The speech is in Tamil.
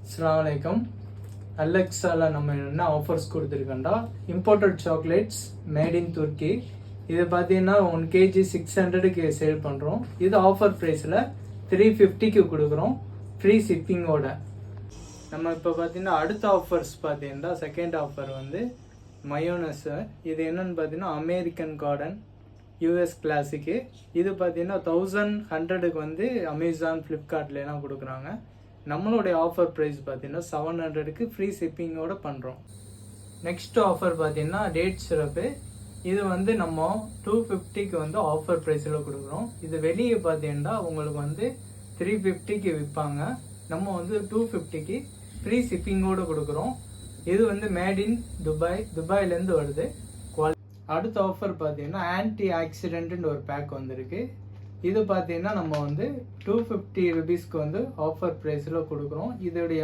அஸ்ஸலாமு அலைக்கும். அலெக்ஸால நம்ம என்ன ஆஃபர்ஸ் கொடுத்துருக்கோம்டா, imported chocolates made in Turkey. இது பார்த்தீங்கன்னா 1 kg 600க்கு சேல் பண்ணுறோம். இது ஆஃபர் ப்ரைஸில் 350க்கு கொடுக்குறோம், ஃப்ரீ ஷிப்பிங்கோட. நம்ம இப்போ பார்த்தீங்கன்னா அடுத்த ஆஃபர்ஸ் பார்த்தீங்கன்னா செகண்ட் ஆஃபர் வந்து மயோனஸ். இது என்னன்னு பார்த்தீங்கன்னா அமெரிக்கன் கார்டன் யூஎஸ் கிளாசிக்கு. இது பார்த்தீங்கன்னா 1100க்கு வந்து அமேசான் ஃப்ளிப்கார்ட்லாம் கொடுக்குறாங்க. நம்மளுடைய ஆஃபர் ப்ரைஸ் பார்த்தீங்கன்னா 700க்கு ஃப்ரீ ஷிப்பிங்கோட பண்ணுறோம். நெக்ஸ்ட் ஆஃபர் பார்த்தீங்கன்னா டேட் சிரப்பு. இது வந்து நம்ம 250க்கு வந்து ஆஃபர் ப்ரைஸில் கொடுக்குறோம். இது வெளியே பார்த்தீங்கன்னா உங்களுக்கு வந்து 350க்கு விற்பாங்க. நம்ம வந்து 250க்கு ஃப்ரீ ஷிப்பிங்கோடு கொடுக்குறோம். இது வந்து மேட் இன் துபாயிலேருந்து வருது. அடுத்த ஆஃபர் பார்த்தீங்கன்னா ஆன்டி ஆக்சிடென்ட்னு ஒரு பேக் வந்திருக்கு. இது பார்த்தீங்கன்னா நம்ம வந்து 250 ருபீஸ்க்கு வந்து ஆஃபர் ப்ரைஸில் கொடுக்குறோம். இதோடைய